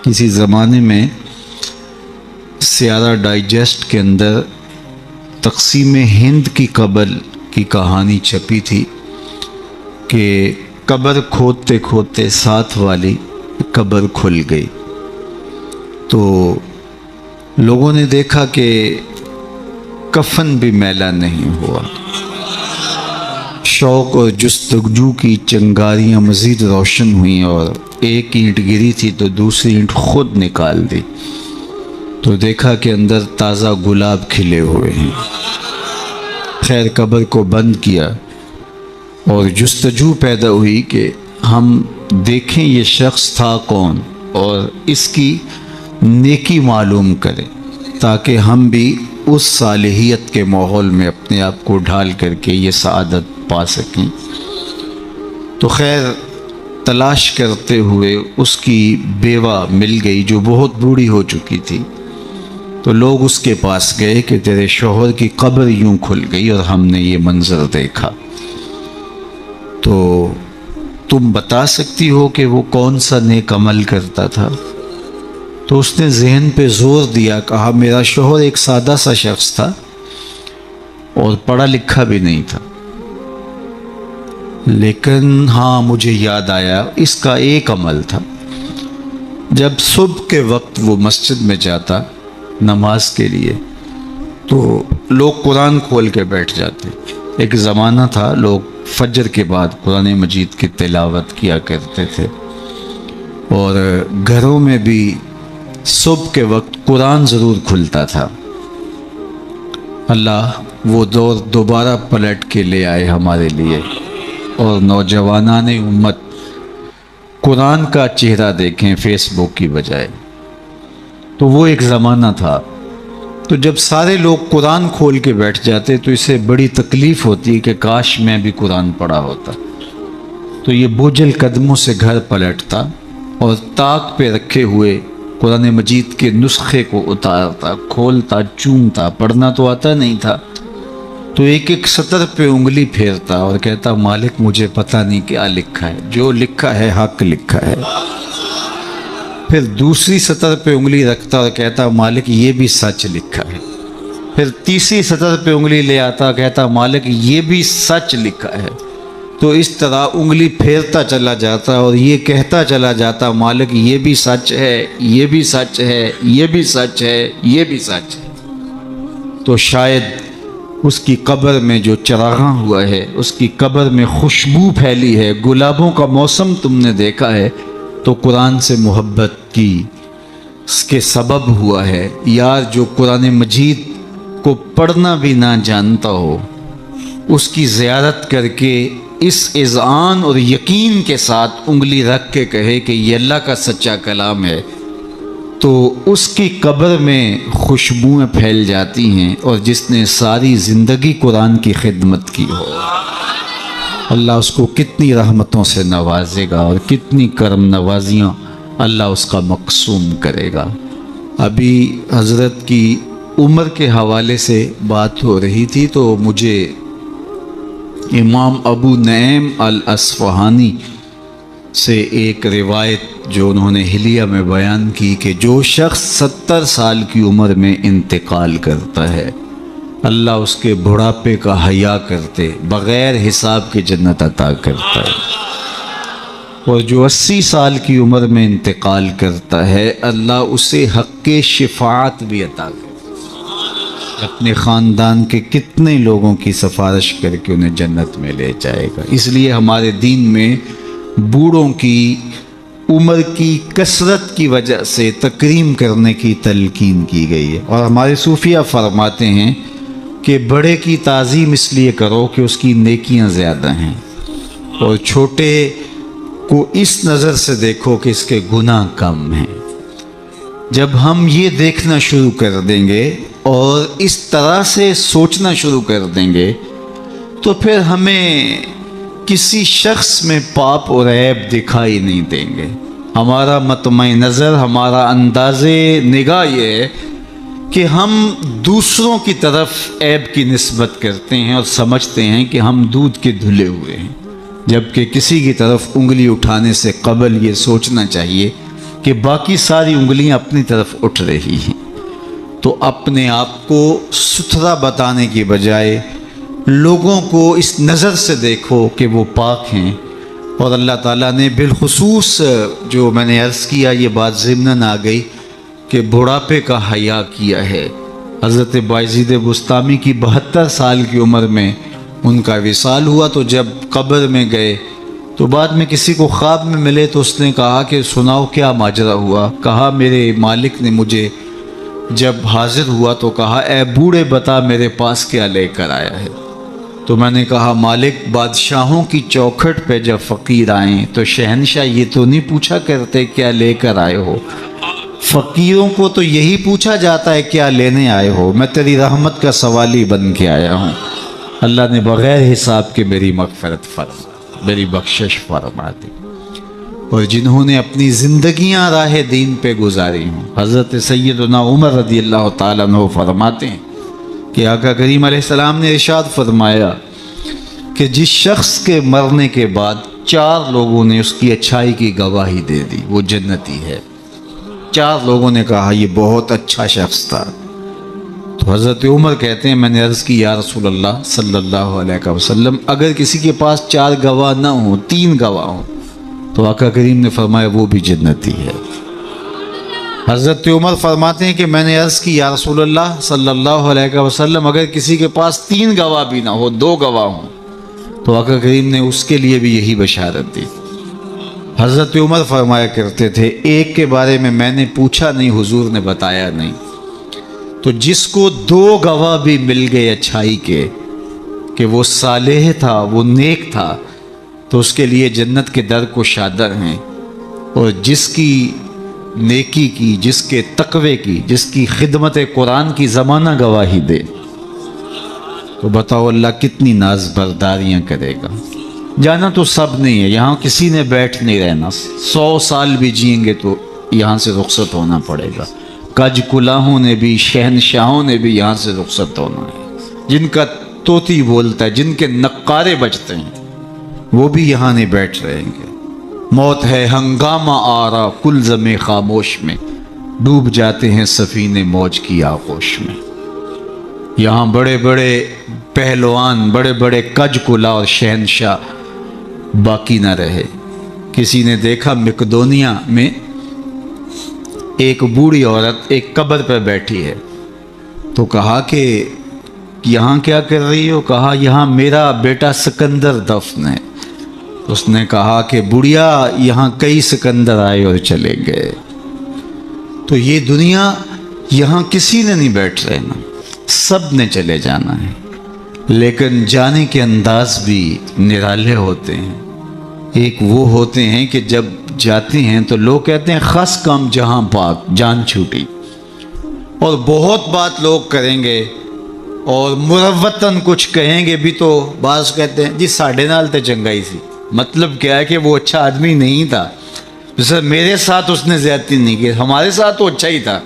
کسی زمانے میں سیارہ ڈائجسٹ کے اندر تقسیم ہند کی قبر کی کہانی چھپی تھی کہ قبر کھودتے کھودتے ساتھ والی قبر کھل گئی، تو لوگوں نے دیکھا کہ کفن بھی میلا نہیں ہوا۔ شوق اور جستجو کی چنگاریاں مزید روشن ہوئیں اور ایک اینٹ گری تھی تو دوسری اینٹ خود نکال دی، تو دیکھا کہ اندر تازہ گلاب کھلے ہوئے ہیں۔ خیر قبر کو بند کیا اور جستجو پیدا ہوئی کہ ہم دیکھیں یہ شخص تھا کون اور اس کی نیکی معلوم کریں تاکہ ہم بھی اس صالحیت کے ماحول میں اپنے آپ کو ڈھال کر کے یہ سعادت پا سکیں۔ تو خیر تلاش کرتے ہوئے اس کی بیوہ مل گئی جو بہت بوڑھی ہو چکی تھی، تو لوگ اس کے پاس گئے کہ تیرے شوہر کی قبر یوں کھل گئی اور ہم نے یہ منظر دیکھا، تو تم بتا سکتی ہو کہ وہ کون سا نیک عمل کرتا تھا؟ تو اس نے ذہن پہ زور دیا، کہا میرا شوہر ایک سادہ سا شخص تھا اور پڑھا لکھا بھی نہیں تھا، لیکن ہاں مجھے یاد آیا اس کا ایک عمل تھا، جب صبح کے وقت وہ مسجد میں جاتا نماز کے لیے تو لوگ قرآن کھول کے بیٹھ جاتے۔ ایک زمانہ تھا لوگ فجر کے بعد قرآن مجید کی تلاوت کیا کرتے تھے، اور گھروں میں بھی صبح کے وقت قرآن ضرور کھلتا تھا۔ اللہ وہ دور دوبارہ پلٹ کے لے آئے ہمارے لیے، اور نوجوانان امت قرآن کا چہرہ دیکھیں فیس بک کی بجائے۔ تو وہ ایک زمانہ تھا، تو جب سارے لوگ قرآن کھول کے بیٹھ جاتے تو اسے بڑی تکلیف ہوتی کہ کاش میں بھی قرآن پڑھا ہوتا، تو یہ بوجھل قدموں سے گھر پلٹتا اور طاق پہ رکھے ہوئے قرآن مجید کے نسخے کو اتارتا، کھولتا، چومتا، پڑھنا تو آتا نہیں تھا، تو ایک ایک سطر پہ انگلی پھیرتا اور کہتا مالک مجھے پتہ نہیں کیا لکھا ہے، جو لکھا ہے حق لکھا ہے۔ پھر دوسری سطر پہ انگلی رکھتا اور کہتا مالک یہ بھی سچ لکھا ہے۔ پھر تیسری سطر پہ انگلی لے آتا، کہتا مالک یہ بھی سچ لکھا ہے۔ تو اس طرح انگلی پھیرتا چلا جاتا اور یہ کہتا چلا جاتا مالک یہ بھی سچ ہے، یہ بھی سچ ہے، یہ بھی سچ ہے، یہ بھی سچ ہے۔ تو شاید اس کی قبر میں جو چراغاں ہوا ہے، اس کی قبر میں خوشبو پھیلی ہے، گلابوں کا موسم تم نے دیکھا ہے، تو قرآن سے محبت کی اس کے سبب ہوا ہے۔ یار جو قرآن مجید کو پڑھنا بھی نہ جانتا ہو، اس کی زیارت کر کے اس اذعان اور یقین کے ساتھ انگلی رکھ کے کہے کہ یہ اللہ کا سچا کلام ہے، تو اس کی قبر میں خوشبوئیں پھیل جاتی ہیں، اور جس نے ساری زندگی قرآن کی خدمت کی ہو اللہ اس کو کتنی رحمتوں سے نوازے گا اور کتنی کرم نوازیاں اللہ اس کا مقسوم کرے گا۔ ابھی حضرت کی عمر کے حوالے سے بات ہو رہی تھی، تو مجھے امام ابو نعیم الاصفہانی سے ایک روایت جو انہوں نے حلیہ میں بیان کی کہ جو شخص 70 سال کی عمر میں انتقال کرتا ہے اللہ اس کے بڑھاپے کا حیا کرتے بغیر حساب کے جنت عطا کرتا ہے، اور جو 80 سال کی عمر میں انتقال کرتا ہے اللہ اسے حق شفاعت بھی عطا کرتا ہے، اپنے خاندان کے کتنے لوگوں کی سفارش کر کے انہیں جنت میں لے جائے گا۔ اس لیے ہمارے دین میں بوڑھوں کی عمر کی کثرت کی وجہ سے تکریم کرنے کی تلقین کی گئی ہے، اور ہمارے صوفیہ فرماتے ہیں کہ بڑے کی تعظیم اس لیے کرو کہ اس کی نیکیاں زیادہ ہیں، اور چھوٹے کو اس نظر سے دیکھو کہ اس کے گناہ کم ہیں۔ جب ہم یہ دیکھنا شروع کر دیں گے اور اس طرح سے سوچنا شروع کر دیں گے تو پھر ہمیں کسی شخص میں پاپ اور عیب دکھائی نہیں دیں گے۔ ہمارا مطمع نظر، ہمارا انداز نگاہ یہ ہے کہ ہم دوسروں کی طرف عیب کی نسبت کرتے ہیں اور سمجھتے ہیں کہ ہم دودھ کے دھلے ہوئے ہیں، جبکہ کسی کی طرف انگلی اٹھانے سے قبل یہ سوچنا چاہیے کہ باقی ساری انگلیاں اپنی طرف اٹھ رہی ہیں، تو اپنے آپ کو ستھرا بتانے کی بجائے لوگوں کو اس نظر سے دیکھو کہ وہ پاک ہیں۔ اور اللہ تعالیٰ نے بالخصوص جو میں نے عرض کیا، یہ بات ضمناً آ گئی کہ بڑھاپے کا حیا کیا ہے۔ حضرت بایزید بسطامی کی 72 سال کی عمر میں ان کا وصال ہوا، تو جب قبر میں گئے تو بعد میں کسی کو خواب میں ملے تو اس نے کہا کہ سناؤ کیا ماجرا ہوا؟ کہا میرے مالک نے مجھے جب حاضر ہوا تو کہا اے بوڑھے بتا میرے پاس کیا لے کر آیا ہے؟ تو میں نے کہا مالک، بادشاہوں کی چوکھٹ پہ جب فقیر آئیں تو شہنشاہ یہ تو نہیں پوچھا کرتے کیا لے کر آئے ہو، فقیروں کو تو یہی پوچھا جاتا ہے کیا لینے آئے ہو، میں تیری رحمت کا سوالی بن کے آیا ہوں۔ اللہ نے بغیر حساب کے میری مغفرت فرما، میری بخشش فرما دی۔ اور جنہوں نے اپنی زندگیاں راہ دین پہ گزاری ہوں، حضرت سیدنا عمر رضی اللہ تعالیٰ عنہ فرماتے ہیں کہ آقا کریم علیہ السلام نے ارشاد فرمایا کہ جس شخص کے مرنے کے بعد 4 لوگوں نے اس کی اچھائی کی گواہی دے دی وہ جنتی ہے۔ 4 لوگوں نے کہا یہ بہت اچھا شخص تھا۔ تو حضرت عمر کہتے ہیں میں نے عرض کی یا رسول اللہ صلی اللہ علیہ وسلم، اگر کسی کے پاس 4 گواہ نہ ہوں، 3 گواہ ہوں، تو آقا کریم نے فرمایا وہ بھی جنتی ہے۔ حضرت عمر فرماتے ہیں کہ میں نے عرض کی یا رسول اللہ صلی اللہ علیہ وسلم، اگر کسی کے پاس 3 گواہ بھی نہ ہو، 2 گواہ ہوں، تو آقا کریم نے اس کے لیے بھی یہی بشارت دی۔ حضرت عمر فرمایا کرتے تھے ایک کے بارے میں نے پوچھا نہیں، حضور نے بتایا نہیں، تو جس کو 2 گواہ بھی مل گئے اچھائی کے کہ وہ صالح تھا، وہ نیک تھا، تو اس کے لیے جنت کے در کو شادر ہیں۔ اور جس کی نیکی کی، جس کے تقوی کی، جس کی خدمت قرآن کی زمانہ گواہی دے، تو بتاؤ اللہ کتنی ناز برداریاں کرے گا۔ جانا تو سب نہیں ہے، یہاں کسی نے بیٹھ نہیں رہنا، 100 سال بھی جئیں گے تو یہاں سے رخصت ہونا پڑے گا۔ کج کلاہوں نے بھی، شہنشاہوں نے بھی یہاں سے رخصت ہونا ہے۔ جن کا طوطی بولتا ہے، جن کے نقارے بجتے ہیں، وہ بھی یہاں نہیں بیٹھ رہیں گے۔ موت ہے ہنگامہ آرا کلزم خاموش میں، ڈوب جاتے ہیں سفینے موج کی آغوش میں۔ یہاں بڑے بڑے پہلوان، بڑے بڑے کج کلا اور شہنشاہ باقی نہ رہے۔ کسی نے دیکھا مقدونیہ میں ایک بوڑھی عورت ایک قبر پہ بیٹھی ہے، تو کہا کہ یہاں کیا کر رہی ہو؟ کہا یہاں میرا بیٹا سکندر دفن ہے۔ اس نے کہا کہ بڑھیا یہاں کئی سکندر آئے اور چلے گئے، تو یہ دنیا یہاں کسی نے نہیں بیٹھ رہنا، سب نے چلے جانا ہے، لیکن جانے کے انداز بھی نرالے ہوتے ہیں۔ ایک وہ ہوتے ہیں کہ جب جاتے ہیں تو لوگ کہتے ہیں خاص کام جہاں پاک جان چھوٹی، اور بہت بات لوگ کریں گے اور مروتاً کچھ کہیں گے بھی، تو بعض کہتے ہیں جی ساڑھے نال تے چنگائی سی، مطلب کیا ہے کہ وہ اچھا آدمی نہیں تھا، جیسے میرے ساتھ اس نے زیادتی نہیں کی، ہمارے ساتھ تو اچھا ہی تھا۔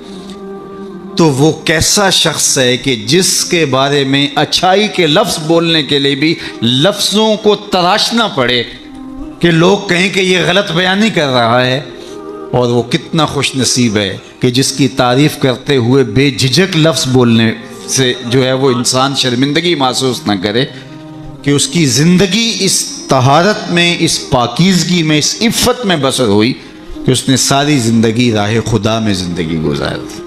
تو وہ کیسا شخص ہے کہ جس کے بارے میں اچھائی کے لفظ بولنے کے لیے بھی لفظوں کو تراشنا پڑے کہ لوگ کہیں کہ یہ غلط بیانی کر رہا ہے، اور وہ کتنا خوش نصیب ہے کہ جس کی تعریف کرتے ہوئے بے جھجک لفظ بولنے سے جو ہے وہ انسان شرمندگی محسوس نہ کرے کہ اس کی زندگی اس طہارت میں، اس پاکیزگی میں، اس عفت میں بسر ہوئی کہ اس نے ساری زندگی راہ خدا میں زندگی گزار دی۔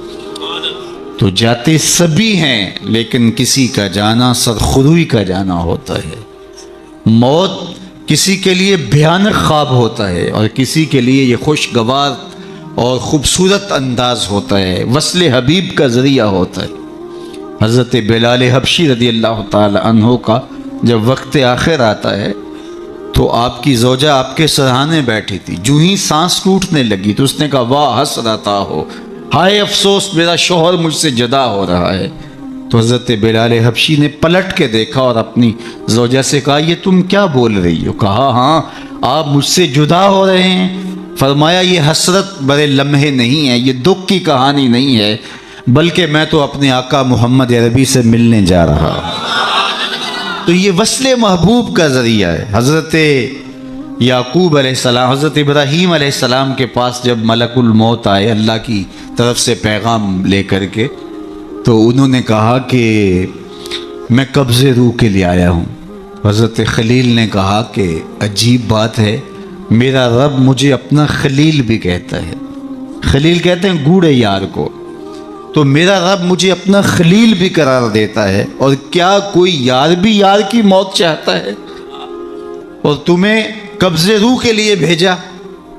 تو جاتے سبھی ہیں، لیکن کسی کا جانا سرخروئی کا جانا ہوتا ہے۔ موت کسی کے لیے بھیانک خواب ہوتا ہے اور کسی کے لیے یہ خوشگوار اور خوبصورت انداز ہوتا ہے، وصل حبیب کا ذریعہ ہوتا ہے۔ حضرت بلال حبشی رضی اللہ تعالی عنہ کا جب وقت آخر آتا ہے تو آپ کی زوجہ آپ کے سرہانے بیٹھی تھی، جو ہی سانس ٹوٹنے لگی تو اس نے کہا واہ حسرتا ہو، ہائے افسوس میرا شوہر مجھ سے جدا ہو رہا ہے۔ تو حضرت بلال حبشی نے پلٹ کے دیکھا اور اپنی زوجہ سے کہا یہ تم کیا بول رہی ہو؟ کہا ہاں آپ مجھ سے جدا ہو رہے ہیں۔ فرمایا یہ حسرت برے لمحے نہیں ہے، یہ دکھ کی کہانی نہیں ہے، بلکہ میں تو اپنے آقا محمد عربی سے ملنے جا رہا ہوں۔ تو یہ وصل محبوب کا ذریعہ ہے۔ حضرت یعقوب علیہ السلام، حضرت ابراہیم علیہ السلام کے پاس جب ملک الموت آئے اللہ کی طرف سے پیغام لے کر کے، تو انہوں نے کہا کہ میں قبض روح کے لیے آیا ہوں۔ حضرت خلیل نے کہا کہ عجیب بات ہے، میرا رب مجھے اپنا خلیل بھی کہتا ہے، خلیل کہتے ہیں گوڑے یار کو، تو میرا رب مجھے اپنا خلیل بھی قرار دیتا ہے، اور کیا کوئی یار بھی یار کی موت چاہتا ہے؟ اور تمہیں قبض روح کے لیے بھیجا۔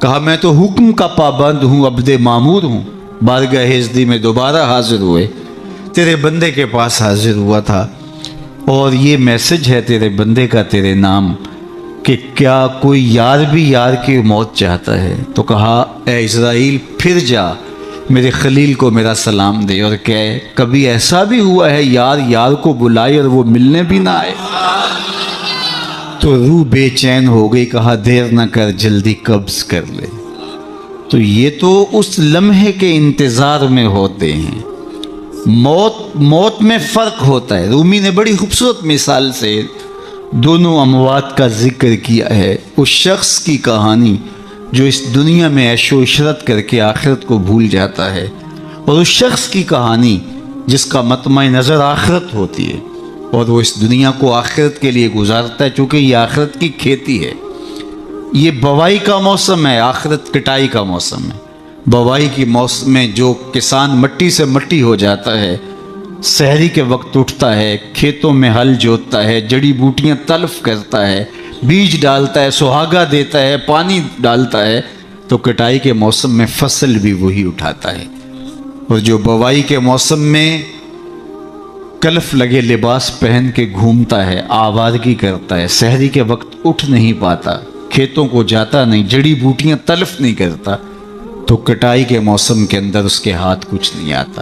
کہا میں تو حکم کا پابند ہوں، عبد معمور ہوں، بارگاہ ہزدی میں دوبارہ حاضر ہوئے، تیرے بندے کے پاس حاضر ہوا تھا، اور یہ میسج ہے تیرے بندے کا تیرے نام کہ کیا کوئی یار بھی یار کی موت چاہتا ہے؟ تو کہا اے اسرائیل پھر جا میرے خلیل کو میرا سلام دے، اور کہے کبھی ایسا بھی ہوا ہے یار یار کو بلائے اور وہ ملنے بھی نہ آئے؟ تو روح بے چین ہو گئی، کہا دیر نہ کر جلدی قبض کر لے۔ تو یہ تو اس لمحے کے انتظار میں ہوتے ہیں۔ موت میں فرق ہوتا ہے۔ رومی نے بڑی خوبصورت مثال سے دونوں اموات کا ذکر کیا ہے۔ اس شخص کی کہانی جو اس دنیا میں عیش و عشرت کر کے آخرت کو بھول جاتا ہے، اور اس شخص کی کہانی جس کا مطمع نظر آخرت ہوتی ہے اور وہ اس دنیا کو آخرت کے لیے گزارتا ہے، چونکہ یہ آخرت کی کھیتی ہے۔ یہ بوائی کا موسم ہے، آخرت کٹائی کا موسم ہے۔ بوائی کی موسم میں جو کسان مٹی سے مٹی ہو جاتا ہے، سحری کے وقت اٹھتا ہے، کھیتوں میں ہل جوتتا ہے، جڑی بوٹیاں تلف کرتا ہے، بیج ڈالتا ہے، سہاگا دیتا ہے، پانی ڈالتا ہے، تو کٹائی کے موسم میں فصل بھی وہی اٹھاتا ہے۔ اور جو بوائی کے موسم میں کلف لگے لباس پہن کے گھومتا ہے، آوارگی کرتا ہے، سحری کے وقت اٹھ نہیں پاتا، کھیتوں کو جاتا نہیں، جڑی بوٹیاں تلف نہیں کرتا، تو کٹائی کے موسم کے اندر اس کے ہاتھ کچھ نہیں آتا۔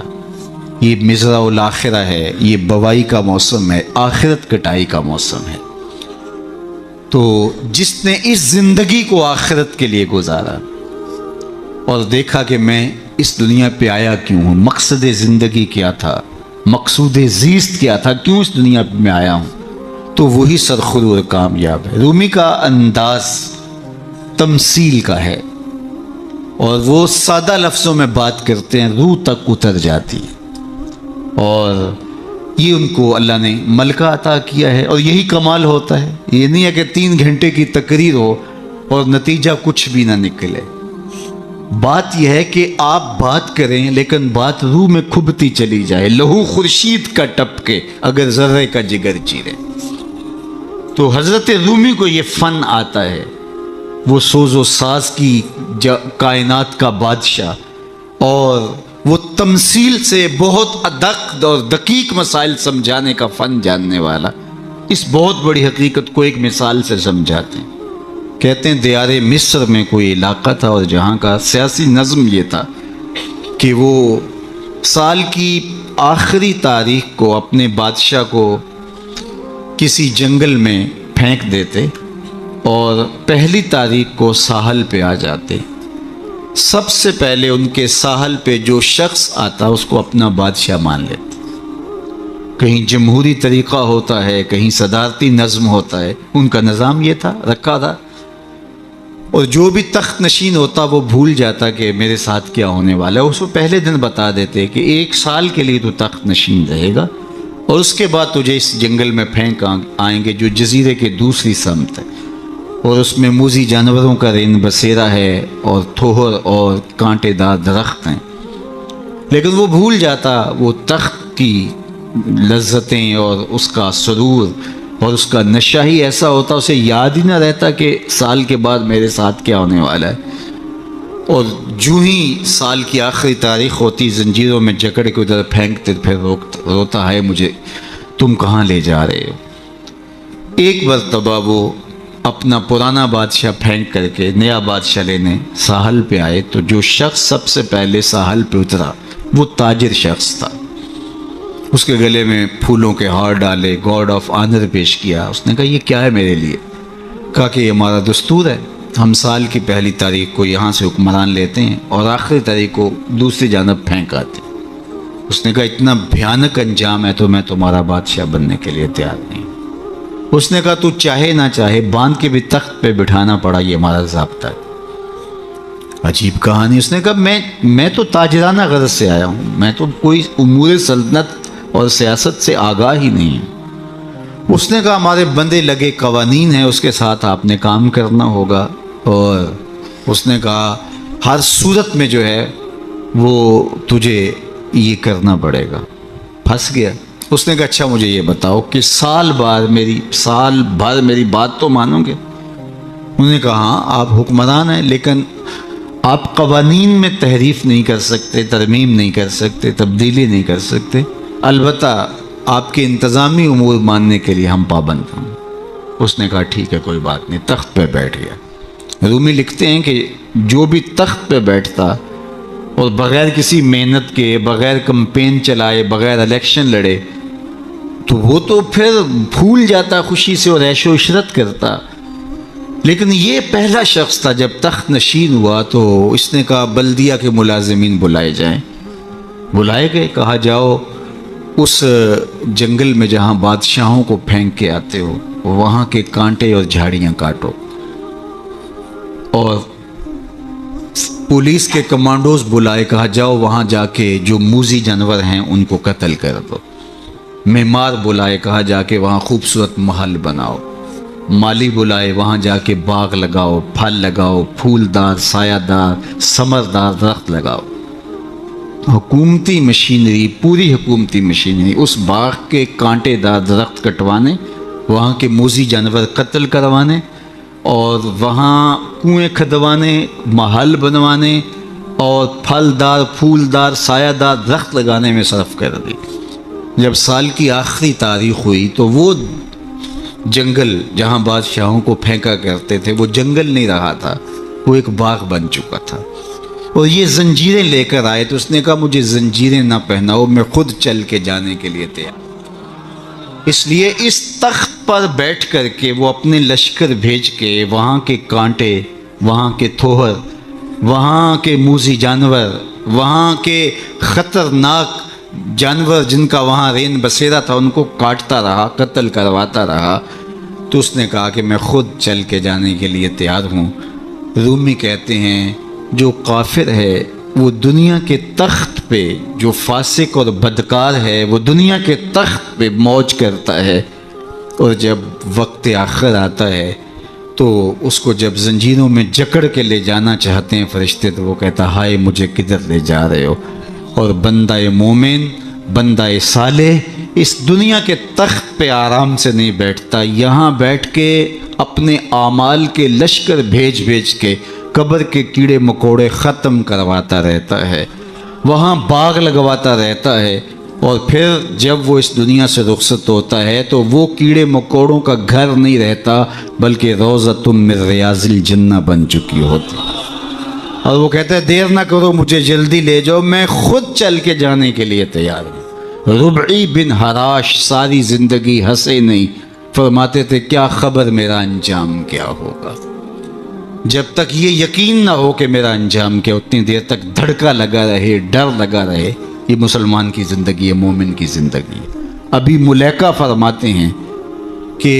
یہ مزرع الاخرہ ہے، یہ بوائی کا موسم ہے، آخرت کٹائی کا موسم ہے۔ تو جس نے اس زندگی کو آخرت کے لیے گزارا اور دیکھا کہ میں اس دنیا پہ آیا کیوں ہوں، مقصد زندگی کیا تھا، مقصود زیست کیا تھا، کیوں اس دنیا میں آیا ہوں، تو وہی سرخرو اور کامیاب ہے۔ رومی کا انداز تمثیل کا ہے، اور وہ سادہ لفظوں میں بات کرتے ہیں، روح تک اتر جاتی ہے، اور یہ ان کو اللہ نے ملکہ عطا کیا ہے۔ اور یہی کمال ہوتا ہے، یہ نہیں ہے کہ 3 گھنٹے کی تقریر ہو اور نتیجہ کچھ بھی نہ نکلے۔ بات یہ ہے کہ آپ بات کریں لیکن بات روح میں کھبتی چلی جائے، لہو خورشید کا ٹپ کے اگر ذرے کا جگر چیرے۔ تو حضرت رومی کو یہ فن آتا ہے، وہ سوز و ساز کی کائنات کا بادشاہ، اور وہ تمثیل سے بہت ادق اور دقیق مسائل سمجھانے کا فن جاننے والا، اس بہت بڑی حقیقت کو ایک مثال سے سمجھاتے ہیں۔ کہتے ہیں دیار مصر میں کوئی علاقہ تھا، اور جہاں کا سیاسی نظم یہ تھا کہ وہ سال کی آخری تاریخ کو اپنے بادشاہ کو کسی جنگل میں پھینک دیتے اور پہلی تاریخ کو ساحل پہ آ جاتے۔ سب سے پہلے ان کے ساحل پہ جو شخص آتا اس کو اپنا بادشاہ مان لیتے۔ کہیں جمہوری طریقہ ہوتا ہے، کہیں صدارتی نظم ہوتا ہے، ان کا نظام یہ تھا، رکھا تھا۔ اور جو بھی تخت نشین ہوتا وہ بھول جاتا کہ میرے ساتھ کیا ہونے والا ہے، اس کو پہلے دن بتا دیتے کہ 1 سال کے لیے تو تخت نشین رہے گا، اور اس کے بعد تجھے اس جنگل میں پھینک آئیں گے جو جزیرے کے دوسری سمت ہے، اور اس میں موذی جانوروں کا رین بسیرا ہے، اور تھوہر اور کانٹے دار درخت ہیں۔ لیکن وہ بھول جاتا وہ تخت کی لذتیں اور اس کا سرور اور اس کا نشہ ہی ایسا ہوتا، اسے یاد ہی نہ رہتا کہ سال کے بعد میرے ساتھ کیا ہونے والا ہے۔ اور جو ہی سال کی آخری تاریخ ہوتی، زنجیروں میں جکڑ کے ادھر پھینکتے، پھر روتا ہے مجھے تم کہاں لے جا رہے ہو۔ ایک مرتبہ وہ اپنا پرانا بادشاہ پھینک کر کے نیا بادشاہ لینے ساحل پہ آئے، تو جو شخص سب سے پہلے ساحل پہ اترا وہ تاجر شخص تھا۔ اس کے گلے میں پھولوں کے ہار ڈالے، گارڈ آف آنر پیش کیا۔ اس نے کہا یہ کیا ہے میرے لیے؟ کہا کہ یہ ہمارا دستور ہے، ہم سال کی پہلی تاریخ کو یہاں سے حکمران لیتے ہیں اور آخری تاریخ کو دوسری جانب پھینک آتے ہیں۔ اس نے کہا اتنا بھیانک انجام ہے تو میں تمہارا بادشاہ بننے کے لیے تیار نہیں۔ اس نے کہا تو چاہے نہ چاہے باندھ کے بھی تخت پہ بٹھانا پڑا، یہ ہمارا ضابطہ ہے۔ عجیب کہانی۔ اس نے کہا میں تو تاجرانہ غرض سے آیا ہوں، میں تو کوئی امور سلطنت اور سیاست سے آگاہ ہی نہیں ہوں۔ اس نے کہا ہمارے بندے لگے قوانین ہیں، اس کے ساتھ آپ نے کام کرنا ہوگا، اور اس نے کہا ہر صورت میں جو ہے وہ تجھے یہ کرنا پڑے گا۔ پھنس گیا۔ اس نے کہا اچھا مجھے یہ بتاؤ کہ سال بھر میری بات تو مانو گے؟ انہوں نے کہا ہاں آپ حکمران ہیں، لیکن آپ قوانین میں تحریف نہیں کر سکتے، ترمیم نہیں کر سکتے، تبدیلی نہیں کر سکتے، البتہ آپ کے انتظامی امور ماننے کے لیے ہم پابند ہیں۔ اس نے کہا ٹھیک ہے کوئی بات نہیں، تخت پہ بیٹھ گیا۔ رومی لکھتے ہیں کہ جو بھی تخت پہ بیٹھتا اور بغیر کسی محنت کے، بغیر کمپین چلائے، بغیر الیکشن لڑے، تو وہ تو پھر بھول جاتا خوشی سے اور عیش و عشرت کرتا، لیکن یہ پہلا شخص تھا جب تخت نشین ہوا تو اس نے کہا بلدیہ کے ملازمین بلائے جائیں۔ بلائے گئے، کہا جاؤ اس جنگل میں جہاں بادشاہوں کو پھینک کے آتے ہو وہاں کے کانٹے اور جھاڑیاں کاٹو، اور پولیس کے کمانڈوز بلائے، کہا جاؤ وہاں جا کے جو موذی جانور ہیں ان کو قتل کر دو۔ معمار بلائے، کہا جا کے وہاں خوبصورت محل بناؤ۔ مالی بلائے، وہاں جا کے باغ لگاؤ، پھل لگاؤ، پھولدار سایہ دار ثمردار درخت لگاؤ۔ حکومتی مشینری، پوری حکومتی مشینری اس باغ کے کانٹے دار درخت کٹوانے، وہاں کے موذی جانور قتل کروانے، اور وہاں کنویں کھدوانے، محل بنوانے اور پھلدار پھولدار سایہ دار درخت لگانے میں صرف کر دی۔ جب سال کی آخری تاریخ ہوئی تو وہ جنگل جہاں بادشاہوں کو پھینکا کرتے تھے وہ جنگل نہیں رہا تھا، وہ ایک باغ بن چکا تھا، اور یہ زنجیریں لے کر آئے تو اس نے کہا مجھے زنجیریں نہ پہناؤ، میں خود چل کے جانے کے لیے تیار۔ اس لیے اس تخت پر بیٹھ کر کے وہ اپنے لشکر بھیج کے وہاں کے کانٹے، وہاں کے تھوہر، وہاں کے موذی جانور، وہاں کے خطرناک جانور جن کا وہاں رین بسیرا تھا ان کو کاٹتا رہا، قتل کرواتا رہا۔ تو اس نے کہا کہ میں خود چل کے جانے کے لیے تیار ہوں۔ رومی کہتے ہیں جو کافر ہے وہ دنیا کے تخت پہ، جو فاسق اور بدکار ہے وہ دنیا کے تخت پہ موج کرتا ہے، اور جب وقت آخر آتا ہے تو اس کو جب زنجیروں میں جکڑ کے لے جانا چاہتے ہیں فرشتے تو وہ کہتا ہائے مجھے کدھر لے جا رہے ہو۔ اور بندہ مومن، بندہ صالح اس دنیا کے تخت پہ آرام سے نہیں بیٹھتا، یہاں بیٹھ کے اپنے اعمال کے لشکر بھیج کے قبر کے کیڑے مکوڑے ختم کرواتا رہتا ہے، وہاں باغ لگواتا رہتا ہے، اور پھر جب وہ اس دنیا سے رخصت ہوتا ہے تو وہ کیڑے مکوڑوں کا گھر نہیں رہتا بلکہ روضۃ من ریاض الجنہ بن چکی ہوتی، اور وہ کہتا ہے دیر نہ کرو مجھے جلدی لے جاؤ، میں خود چل کے جانے کے لیے تیار ہوں۔ ربعی بن حراش ساری زندگی ہنسے نہیں، فرماتے تھے کیا خبر میرا انجام کیا ہوگا، جب تک یہ یقین نہ ہو کہ میرا انجام کیا اتنی دیر تک دھڑکا لگا رہے، ڈر لگا رہے۔ یہ مسلمان کی زندگی ہے، مومن کی زندگی ہے۔ ابھی ملیکہ فرماتے ہیں کہ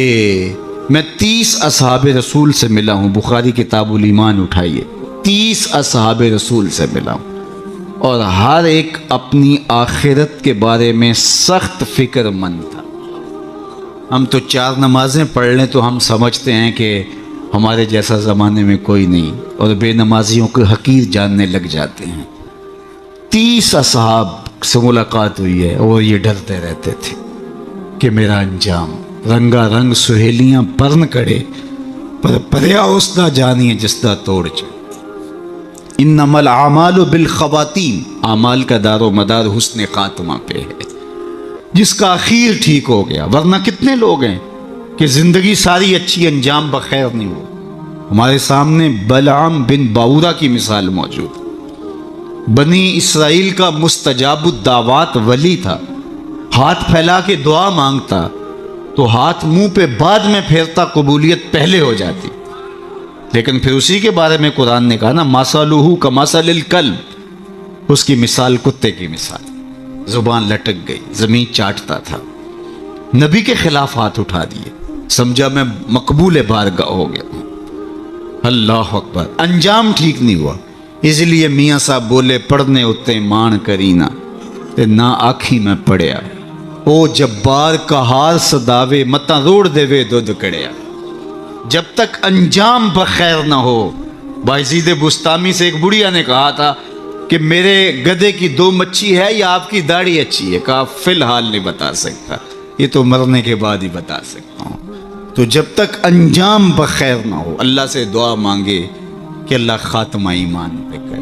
میں 30 اصحاب رسول سے ملا ہوں، بخاری کتاب الایمان اٹھائیے، 30 اصحاب رسول سے ملا ہوں، اور ہر ایک اپنی آخرت کے بارے میں سخت فکر مند تھا۔ ہم تو 4 نمازیں پڑھ لیں تو ہم سمجھتے ہیں کہ ہمارے جیسا زمانے میں کوئی نہیں، اور بے نمازیوں کو حقیر جاننے لگ جاتے ہیں۔ 30 اصحاب سے ملاقات ہوئی ہے اور یہ ڈرتے رہتے تھے کہ میرا انجام، رنگا رنگ سہیلیاں پرن کڑے پر پریا اس نہ جانیے جس دا توڑ چے۔ انما الاعمال بالخواتیم، اعمال کا دار و مدار حسن خاتمہ پہ ہے، جس کا اخیر ٹھیک ہو گیا، ورنہ کتنے لوگ ہیں کہ زندگی ساری اچھی انجام بخیر نہیں ہو۔ ہمارے سامنے بلعام بن باورا کی مثال موجود، بنی اسرائیل کا مستجاب الدعوات ولی تھا، ہاتھ پھیلا کے دعا مانگتا تو ہاتھ منہ پہ بعد میں پھیرتا، قبولیت پہلے ہو جاتی، لیکن پھر اسی کے بارے میں قرآن نے کہا نا مثلہ کمثل الکلب، اس کی مثال کتے کی مثال، زبان لٹک گئی، زمین چاٹتا تھا، نبی کے خلاف ہاتھ اٹھا دیے، سمجھا میں مقبول بارگاہ ہو گیا. اللہ اکبر. انجام ٹھیک نہیں ہوا، اس لیے میاں صاحب بولے پڑھنے اتے مان کرینا تے نہ آکھی میں پڑھیا. او جبار کا ہار صداوے متا روڑ دے وے دودھ کڑیا. جب تک انجام بخیر نہ ہو. بایزید بستامی سے ایک بڑھیا نے کہا تھا کہ میرے گدھے کی 2 مچھی ہے یا آپ کی داڑھی اچھی ہے؟ کہا فی الحال نہیں بتا سکتا، یہ تو مرنے کے بعد ہی بتا سکتا ہوں. تو جب تک انجام بخیر نہ ہو اللہ سے دعا مانگے کہ اللہ خاتمہ ایمان پہ کرے.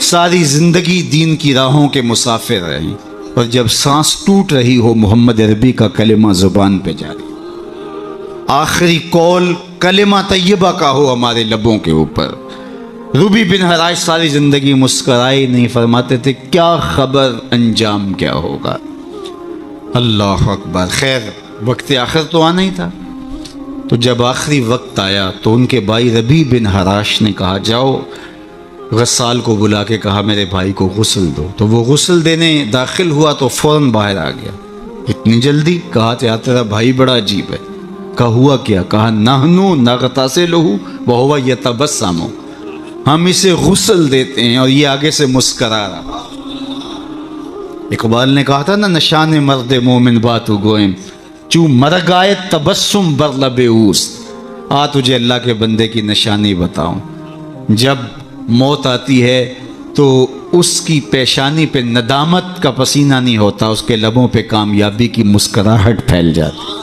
ساری زندگی دین کی راہوں کے مسافر رہی، اور جب سانس ٹوٹ رہی ہو محمد عربی کا کلمہ زبان پہ جاری، آخری قول کلمہ طیبہ کا ہو ہمارے لبوں کے اوپر. روبی بن حراش ساری زندگی مسکرائے نہیں، فرماتے تھے کیا خبر انجام کیا ہوگا. اللہ اکبر. خیر وقت آخر تو آنا ہی تھا. تو جب آخری وقت آیا تو ان کے بھائی ربیع بن حراش نے کہا جاؤ، غسال کو بلا کے کہا میرے بھائی کو غسل دو. تو وہ غسل دینے داخل ہوا تو فوراً باہر آ گیا. اتنی جلدی؟ کہا یار تیرا بھائی بڑا عجیب ہے. کہا ہوا کیا؟ کہا نحنو نغتسلہ وہو یتبسم، ہم اسے غسل دیتے ہیں اور یہ آگے سے مسکرا رہا. اقبال نے کہا تھا نا نشان مرد مومن باتو گوئم چوں مرگ آئے تبسم بر لب اوست. تجھے اللہ کے بندے کی نشانی بتاؤں. جب موت آتی ہے تو اس کی پیشانی پہ ندامت کا پسینہ نہیں ہوتا، اس کے لبوں پہ کامیابی کی مسکراہٹ پھیل جاتی.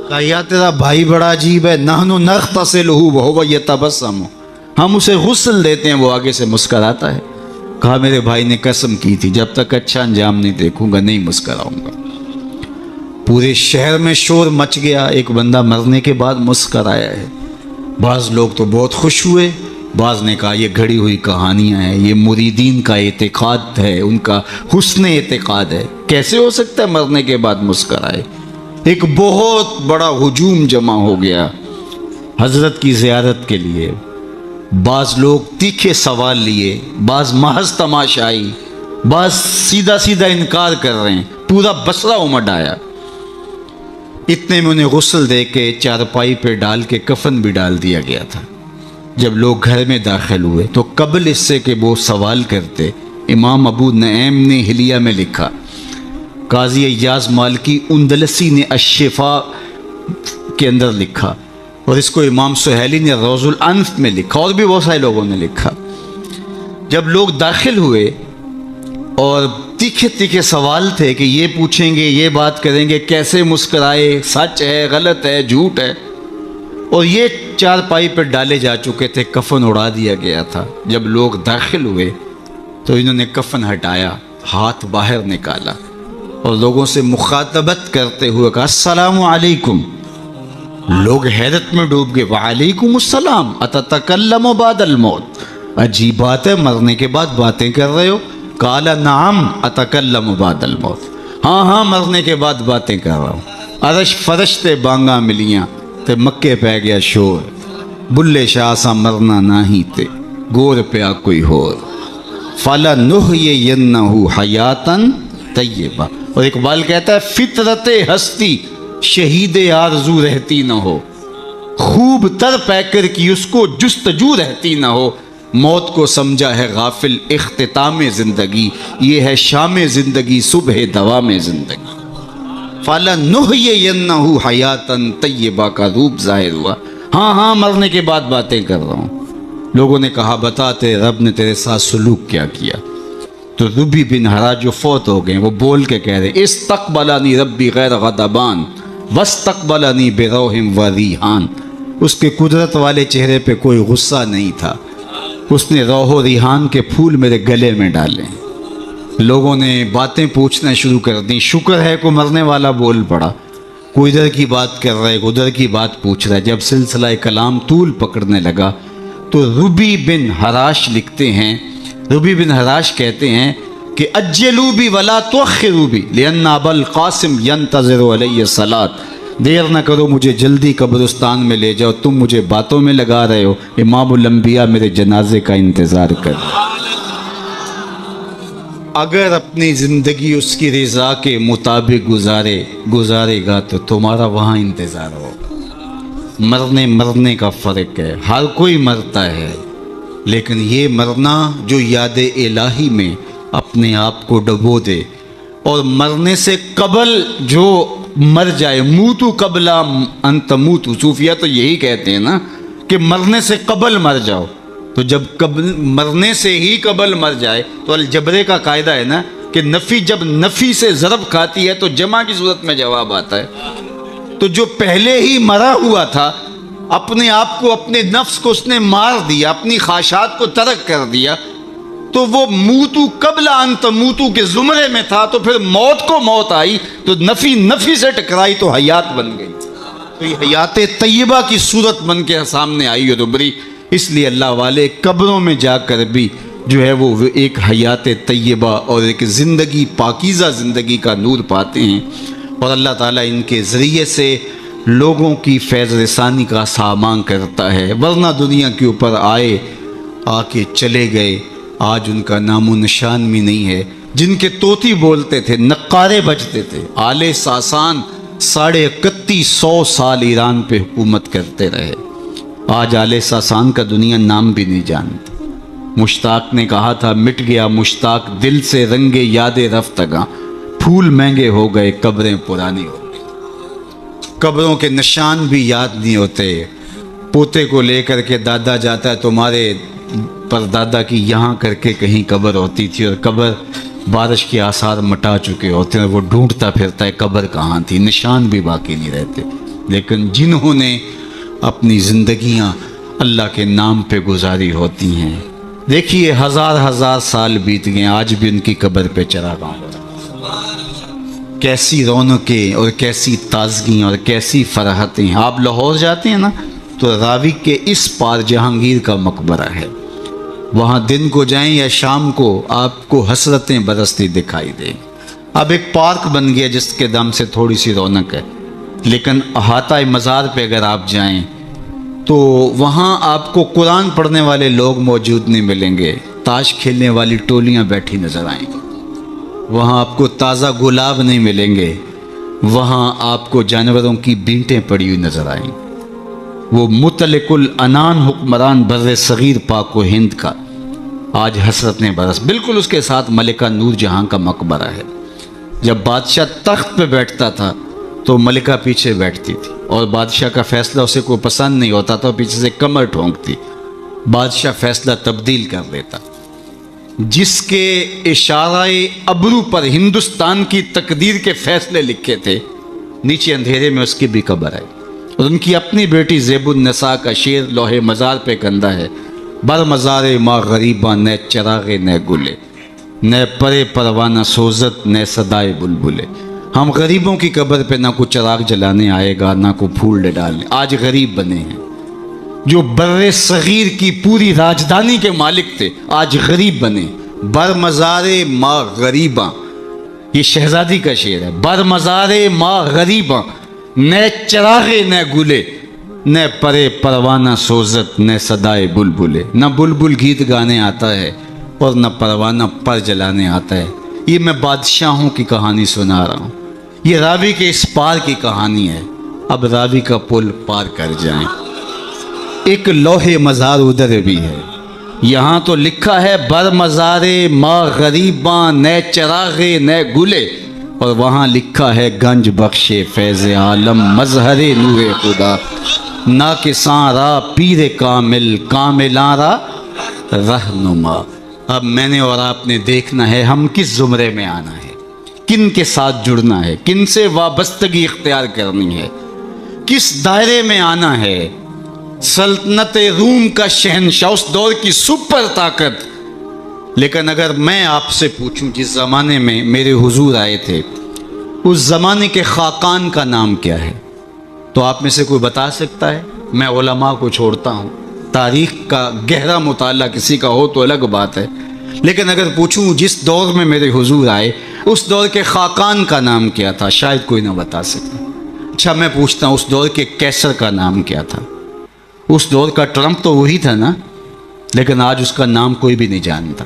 کہا یا تیرا بھائی بڑا عجیب ہے. نحنو نغتسلہ وہو یتبسم، ہم اسے غسل دیتے ہیں وہ آگے سے مسکراتا ہے. کہا میرے بھائی نے قسم کی تھی جب تک اچھا انجام نہیں دیکھوں گا نہیں مسکراؤں گا. پورے شہر میں شور مچ گیا، ایک بندہ مرنے کے بعد مسکرایا ہے. بعض لوگ تو بہت خوش ہوئے، بعض نے کہا یہ گھڑی ہوئی کہانیاں ہیں، یہ مریدین کا اعتقاد ہے، ان کا حسن اعتقاد ہے. کیسے ہو سکتا ہے مرنے کے بعد مسکرائے؟ ایک بہت بڑا ہجوم جمع ہو گیا حضرت کی زیارت کے لیے. بعض لوگ تیکھے سوال لیے، بعض محض تماشائی، بعض سیدھا سیدھا انکار کر رہے ہیں. پورا بصرہ امڈ آیا. اتنے میں انہیں غسل دے کے چارپائی پہ ڈال کے کفن بھی ڈال دیا گیا تھا. جب لوگ گھر میں داخل ہوئے تو قبل اس سے کہ وہ سوال کرتے، امام ابو نعیم نے حلیہ میں لکھا، قاضی ایاز مالکی اندلسی نے الشفاء کے اندر لکھا، اور اس کو امام سہیلی نے روض الانف میں لکھا، اور بھی بہت سارے لوگوں نے لکھا. جب لوگ داخل ہوئے اور تیکھے تیکھے سوال تھے کہ یہ پوچھیں گے، یہ بات کریں گے، کیسے مسکرائے، سچ ہے غلط ہے جھوٹ ہے، اور یہ چارپائی پر ڈالے جا چکے تھے، کفن اڑا دیا گیا تھا. جب لوگ داخل ہوئے تو انہوں نے کفن ہٹایا، ہاتھ باہر نکالا اور لوگوں سے مخاطبت کرتے ہوئے کہا السلام علیکم. لوگ حیرت میں ڈوب گئے. وعلیکم السلام اتتکلم بعد الموت، عجیب بات ہے مرنے کے بعد باتیں کر رہے ہو. قال نعم اتکلم بعد الموت، ہاں ہاں مرنے کے بعد باتیں کر رہا ہوں. عرش فرش تے بانگا ملیاں تے مکے پہ گیا شور، بلے شاہ سا مرنا نہ ہی تے گور پیا کوئی ہور، فَلَنُحْيِيَنَّهُ حَيَاتًا طیبہ. اور اقبال کہتا ہے فطرت ہستی شہید آرزو رہتی نہ ہو، خوب تر پیکر کی اس کو جستجو رہتی نہ ہو. موت کو سمجھا ہے غافل اختتام زندگی، یہ ہے شام زندگی صبح دوام زندگی. فَلَنُحْيِيَنَّهُ حَيَاتًا طیبہ کا روپ ظاہر ہوا. ہاں ہاں مرنے کے بعد باتیں کر رہا ہوں. لوگوں نے کہا بتا تیرے رب نے تیرے ساتھ سلوک کیا کیا. تو ربیع بن حراش جو فوت ہو گئے وہ بول کے کہہ رہے استقبلنی ربی غیر غضبان واستقبلنی بروح و ریحان. اس کے قدرت والے چہرے پہ کوئی غصہ نہیں تھا، اس نے روح و ریحان کے پھول میرے گلے میں ڈالے. لوگوں نے باتیں پوچھنا شروع کر دیں. شکر ہے کو مرنے والا بول پڑا، کوئی ادھر کی بات کر رہا ہے کوئی ادھر کی بات پوچھ رہا ہے. جب سلسلہ کلام طول پکڑنے لگا تو ربیع بن حراش لکھتے ہیں، ربیع بن حراش کہتے ہیں کہ اجلوا بی ولا تؤخروا بی لان ابا القاسم ينتظر علی الصلاۃ. دیر نہ کرو مجھے جلدی قبرستان میں لے جاؤ، تم مجھے باتوں میں لگا رہے ہو، امام الانبیاء میرے جنازے کا انتظار کر. اگر اپنی زندگی اس کی رضا کے مطابق گزارے گا تو تمہارا وہاں انتظار ہوگا۔ مرنے کا فرق ہے، ہر کوئی مرتا ہے، لیکن یہ مرنا جو یاد الہی میں اپنے آپ کو ڈبو دے، اور مرنے سے قبل جو مر جائے، موتو قبل ان تموتو، صوفیہ تو یہی کہتے ہیں نا کہ مرنے سے قبل مر جاؤ، تو جب مرنے سے ہی قبل مر جائے تو الجبرے کا قاعدہ ہے نا کہ نفی جب نفی سے ضرب کھاتی ہے تو جمع کی صورت میں جواب آتا ہے۔ تو جو پہلے ہی مرا ہوا تھا، اپنے آپ کو، اپنے نفس کو اس نے مار دیا، اپنی خواہشات کو ترک کر دیا، تو وہ موتو قبل ان تموتو کے زمرے میں تھا، تو پھر موت کو موت آئی تو نفی سے ٹکرائی تو حیات بن گئی، تو یہ حیات طیبہ کی صورت بن کے سامنے آئی اور ابھری۔ اس لیے اللہ والے قبروں میں جا کر بھی جو ہے وہ ایک حیات طیبہ اور ایک زندگی، پاکیزہ زندگی کا نور پاتے ہیں، اور اللہ تعالیٰ ان کے ذریعے سے لوگوں کی فیض رسانی کا سامان کرتا ہے، ورنہ دنیا کے اوپر آئے، آ کے چلے گئے، آج ان کا نام و نشان بھی نہیں ہے۔ جن کے طوطی بولتے تھے، نقارے بجتے تھے، آل ساسان 3150 سال ایران پہ حکومت کرتے رہے، آج آل ساسان کا دنیا نام بھی نہیں جانتی۔ مشتاق نے کہا تھا، مٹ گیا مشتاق دل سے رنگ یاد رفتگاں، پھول مہنگے ہو گئے قبریں پرانی ہو گئی۔ قبروں کے نشان بھی یاد نہیں ہوتے۔ پوتے کو لے کر کے دادا جاتا ہے، تمہارے پر دادا کی یہاں کر کے کہیں قبر ہوتی تھی، اور قبر بارش کے آثار مٹا چکے ہوتے ہیں، وہ ڈھونڈتا پھرتا ہے قبر کہاں تھی، نشان بھی باقی نہیں رہتے۔ لیکن جنہوں نے اپنی زندگیاں اللہ کے نام پہ گزاری ہوتی ہیں، دیکھیے ہزار سال بیت گئے، آج بھی ان کی قبر پہ چراغاں ہو رہا ہے۔ کیسی رونقیں اور کیسی تازگیاں اور کیسی فرحتیں۔ آپ لاہور جاتے ہیں نا تو راوی کے اس پار جہانگیر کا مقبرہ ہے، وہاں دن کو جائیں یا شام کو آپ کو حسرتیں برستی دکھائی دیں۔ اب ایک پارک بن گیا جس کے دم سے تھوڑی سی رونق ہے، لیکن احاطہ مزار پہ اگر آپ جائیں تو وہاں آپ کو قرآن پڑھنے والے لوگ موجود نہیں ملیں گے، تاش کھیلنے والی ٹولیاں بیٹھی نظر آئیں گی، وہاں آپ کو تازہ گلاب نہیں ملیں گے، وہاں آپ کو جانوروں کی بینٹیں پڑی ہوئی نظر آئیں گی۔ وہ مطلق العنان حکمران بر صغیر پاک و ہند کا آج حسرتیں برس، بالکل اس کے ساتھ ملکہ نور جہاں کا مقبرہ ہے۔ جب بادشاہ تخت پہ بیٹھتا تھا تو ملکہ پیچھے بیٹھتی تھی، اور بادشاہ کا فیصلہ اسے کوئی پسند نہیں ہوتا تو پیچھے سے کمر ٹھونکتی، بادشاہ فیصلہ تبدیل کر دیتا۔ جس کے اشارہ ابرو پر ہندوستان کی تقدیر کے فیصلے لکھے تھے، نیچے اندھیرے میں اس کی بھی قبر ہے، اور ان کی اپنی بیٹی زیب النساء کا شعر لوح مزار پہ کندہ ہے، بر مزار ماں غریباں نہ چراغے نہ گلے، نہ پرے پروانہ سوزت نہ صدائے بلبلے۔ ہم غریبوں کی قبر پہ نہ کوئی چراغ جلانے آئے گا، نہ کوئی پھول ڈالنے۔ آج غریب بنے ہیں، جو بر صغیر کی پوری راجدھانی کے مالک تھے آج غریب بنے۔ بر مزار ماں غریباں، یہ شہزادی کا شعر ہے، بر مزار ماں غریباں نہ چراغے نہ گلے، نہ پرے پروانہ سوزت نہ صدائے بلبلے۔ نہ بلبل گیت گانے آتا ہے اور نہ پروانہ پر جلانے آتا ہے۔ یہ میں بادشاہوں کی کہانی سنا رہا ہوں، یہ راوی کے اس پار کی کہانی ہے۔ اب راوی کا پل پار کر جائیں۔ ایک لوح مزار ادھر بھی ہے، یہاں تو لکھا ہے بر مزار ماں غریباں نہ چراغے نہ گلے، اور وہاں لکھا ہے گنج بخش فیض عالم مظہر نور خدا، ناکساں را پیر کامل کاملاں را رہنما۔ اب میں نے اور آپ نے دیکھنا ہے ہم کس زمرے میں آنا ہے، کن کے ساتھ جڑنا ہے، کن سے وابستگی اختیار کرنی ہے، کس دائرے میں آنا ہے۔ سلطنت روم کا شہنشاہ، اس دور کی سپر طاقت، لیکن اگر میں آپ سے پوچھوں جس زمانے میں میرے حضور آئے تھے اس زمانے کے خاقان کا نام کیا ہے، تو آپ میں سے کوئی بتا سکتا ہے؟ میں علماء کو چھوڑتا ہوں، تاریخ کا گہرا مطالعہ کسی کا ہو تو الگ بات ہے، لیکن اگر پوچھوں جس دور میں میرے حضور آئے اس دور کے خاقان کا نام کیا تھا، شاید کوئی نہ بتا سکتا۔ اچھا میں پوچھتا ہوں اس دور کے کیسر کا نام کیا تھا؟ اس دور کا ٹرمپ تو وہی تھا نا، لیکن آج اس کا نام کوئی بھی نہیں جانتا۔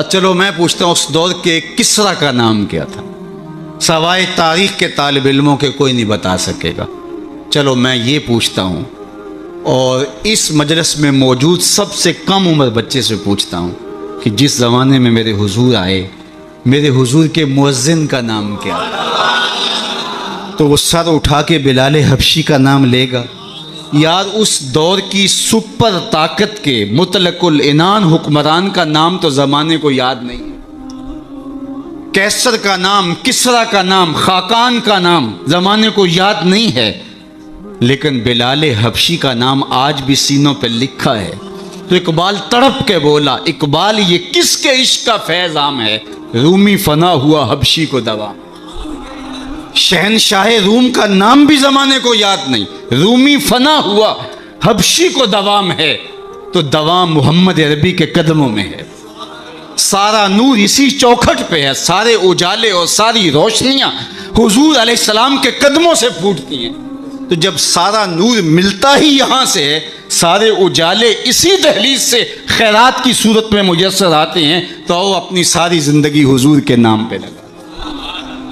چلو میں پوچھتا ہوں اس دور کے کسرا کا نام کیا تھا؟ سوائے تاریخ کے طالب علموں کے کوئی نہیں بتا سکے گا۔ چلو میں یہ پوچھتا ہوں، اور اس مجلس میں موجود سب سے کم عمر بچے سے پوچھتا ہوں کہ جس زمانے میں میرے حضور آئے، میرے حضور کے مؤذن کا نام کیا تھا؟ تو وہ سر اٹھا کے بلال حبشی کا نام لے گا؟ یار اس دور کی سپر طاقت کے مطلق العنان حکمران کا نام تو زمانے کو یاد نہیں ہے۔ کیسر کا نام، کسرا کا نام، خاقان کا نام زمانے کو یاد نہیں ہے، لیکن بلال حبشی کا نام آج بھی سینوں پہ لکھا ہے۔ تو اقبال تڑپ کے بولا، اقبال یہ کس کے عشق کا فیض عام ہے؟ رومی فنا ہوا حبشی کو دوا۔ شہنشاہ روم کا نام بھی زمانے کو یاد نہیں، رومی فنا ہوا حبشی کو دوام ہے، تو دوام محمد عربی کے قدموں میں ہے۔ سارا نور اسی چوکھٹ پہ ہے، سارے اجالے اور ساری روشنیاں حضور علیہ السلام کے قدموں سے پھوٹتی ہیں۔ تو جب سارا نور ملتا ہی یہاں سے ہے، سارے اجالے اسی دہلیز سے خیرات کی صورت میں میسر آتے ہیں، تو وہ اپنی ساری زندگی حضور کے نام پہ لگا۔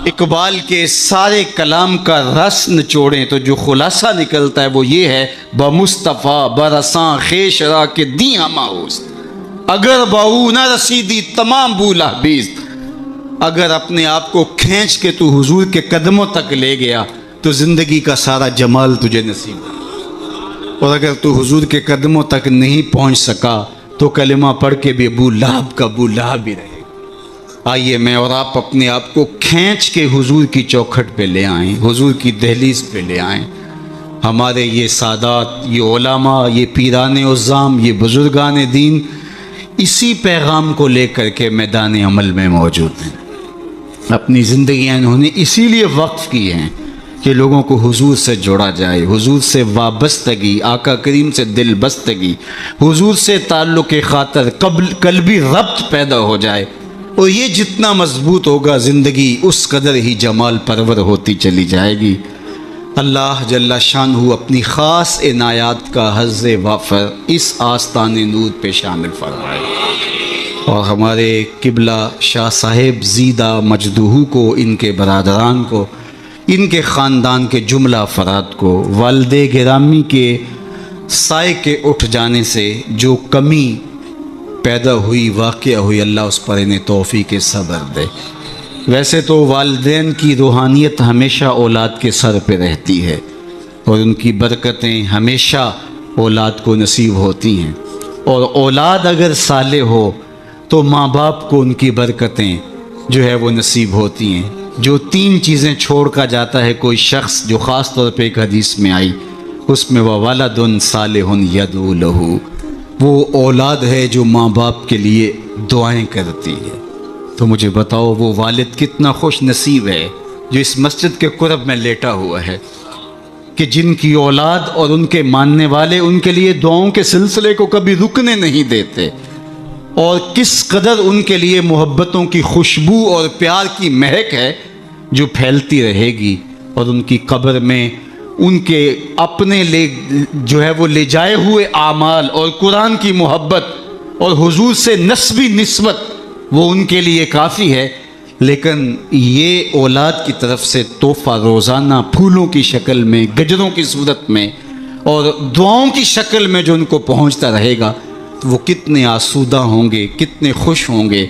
اقبال کے سارے کلام کا رس نچوڑیں تو جو خلاصہ نکلتا ہے وہ یہ ہے، بمصطفیٰ برساں خیش را کے دی ہماؤست، اگر بہو نہ رسیدی تمام بولا بیز۔ اگر اپنے آپ کو کھینچ کے تو حضور کے قدموں تک لے گیا تو زندگی کا سارا جمال تجھے نصیب ہو، اور اگر تو حضور کے قدموں تک نہیں پہنچ سکا تو کلمہ پڑھ کے بھی ابو لہب کا ابو لہب ہی رہے۔ آئیے میں اور آپ اپنے آپ کو کھینچ کے حضور کی چوکھٹ پہ لے آئیں، حضور کی دہلیز پہ لے آئیں۔ ہمارے یہ سادات، یہ علماء، یہ پیران عظام، یہ بزرگان دین اسی پیغام کو لے کر کے میدان عمل میں موجود ہیں۔ اپنی زندگیاں انہوں نے اسی لیے وقف کی ہیں کہ لوگوں کو حضور سے جوڑا جائے، حضور سے وابستگی، آقا کریم سے دل بستگی، حضور سے تعلق خاطر قلبی ربط پیدا ہو جائے، اور یہ جتنا مضبوط ہوگا زندگی اس قدر ہی جمال پرور ہوتی چلی جائے گی۔ اللہ جل شانہ اپنی خاص عنایات کا حظ وافر اس آستان نور پہ شامل فرمائے، اور ہمارے قبلہ شاہ صاحب زیدہ مجدوہ کو، ان کے برادران کو، ان کے خاندان کے جملہ افراد کو والد گرامی کے سائے کے اٹھ جانے سے جو کمی پیدا ہوئی، واقعہ ہوئی، اللہ اس پر انہیں توفیق صبر دے۔ ویسے تو والدین کی روحانیت ہمیشہ اولاد کے سر پہ رہتی ہے، اور ان کی برکتیں ہمیشہ اولاد کو نصیب ہوتی ہیں، اور اولاد اگر صالح ہو تو ماں باپ کو ان کی برکتیں جو ہے وہ نصیب ہوتی ہیں۔ جو تین چیزیں چھوڑ کر جاتا ہے کوئی شخص، جو خاص طور پہ ایک حدیث میں آئی، اس میں وَوَلَدٌ صَالِحٌ يَدْعُو لَهُ، وہ اولاد ہے جو ماں باپ کے لیے دعائیں کرتی ہے۔ تو مجھے بتاؤ وہ والد کتنا خوش نصیب ہے جو اس مسجد کے قرب میں لیٹا ہوا ہے، کہ جن کی اولاد اور ان کے ماننے والے ان کے لیے دعاؤں کے سلسلے کو کبھی رکنے نہیں دیتے، اور کس قدر ان کے لیے محبتوں کی خوشبو اور پیار کی مہک ہے جو پھیلتی رہے گی، اور ان کی قبر میں ان کے اپنے جو ہے وہ لے جائے ہوئے اعمال اور قرآن کی محبت اور حضور سے نسبی نسبت وہ ان کے لیے کافی ہے۔ لیکن یہ اولاد کی طرف سے تحفہ روزانہ پھولوں کی شکل میں، گجروں کی صورت میں اور دعاؤں کی شکل میں جو ان کو پہنچتا رہے گا، تو وہ کتنے آسودہ ہوں گے، کتنے خوش ہوں گے،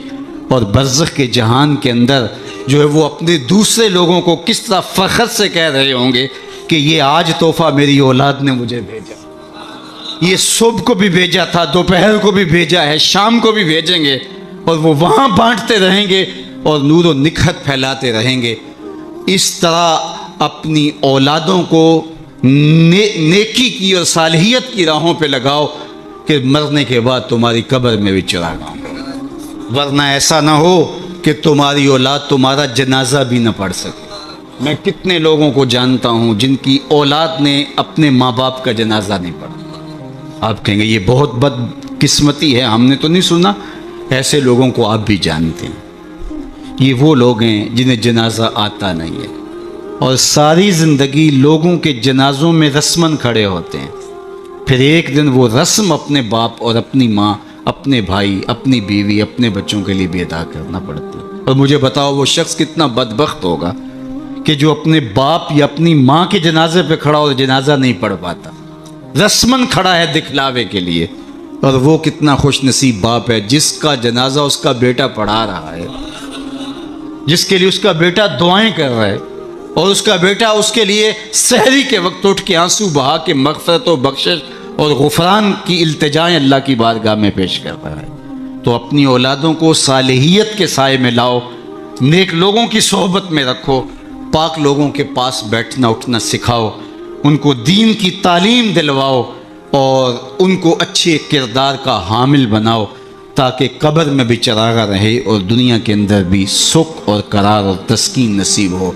اور برزخ کے جہان کے اندر جو ہے وہ اپنے دوسرے لوگوں کو کس طرح فخر سے کہہ رہے ہوں گے کہ یہ آج تحفہ میری اولاد نے مجھے بھیجا، یہ صبح کو بھی بھیجا تھا، دوپہر کو بھی بھیجا ہے، شام کو بھی بھیجیں گے، اور وہ وہاں بانٹتے رہیں گے اور نور و نکھت پھیلاتے رہیں گے۔ اس طرح اپنی اولادوں کو نیکی کی اور صالحیت کی راہوں پہ لگاؤ کہ مرنے کے بعد تمہاری قبر میں بھی چراغ ہوں، ورنہ ایسا نہ ہو کہ تمہاری اولاد تمہارا جنازہ بھی نہ پڑھ سکے۔ میں کتنے لوگوں کو جانتا ہوں جن کی اولاد نے اپنے ماں باپ کا جنازہ نہیں پڑھا۔ آپ کہیں گے یہ بہت بد قسمتی ہے، ہم نے تو نہیں سنا۔ ایسے لوگوں کو آپ بھی جانتے ہیں، یہ وہ لوگ ہیں جنہیں جنازہ آتا نہیں ہے، اور ساری زندگی لوگوں کے جنازوں میں رسماً کھڑے ہوتے ہیں، پھر ایک دن وہ رسم اپنے باپ اور اپنی ماں اپنے بھائی، اپنی بیوی، اپنے بچوں کے لیے بھی ادا کرنا پڑتی ہے۔ اور مجھے بتاؤ وہ شخص کتنا بدبخت ہوگا کہ جو اپنے باپ یا اپنی ماں کے جنازے پہ کھڑا ہو جنازہ نہیں پڑھ پاتا، رسماً کھڑا ہے دکھلاوے کے لیے، اور وہ کتنا خوش نصیب باپ ہے جس کا جنازہ اس کا بیٹا پڑھا رہا ہے، جس کے لیے اس کا بیٹا دعائیں کر رہا ہے، اور اس کا بیٹا اس کے لیے سحری کے وقت اٹھ کے آنسو بہا کے مغفرت و بخشش اور غفران کی التجائیں اللہ کی بارگاہ میں پیش کر رہا ہے۔ تو اپنی اولادوں کو صالحیت کے سائے میں لاؤ، نیک لوگوں کی صحبت میں رکھو، پاک لوگوں کے پاس بیٹھنا اٹھنا سکھاؤ، ان کو دین کی تعلیم دلواؤ اور ان کو اچھے کردار کا حامل بناؤ، تاکہ قبر میں بھی چراغاں رہے اور دنیا کے اندر بھی سکھ اور قرار اور تسکین نصیب ہو۔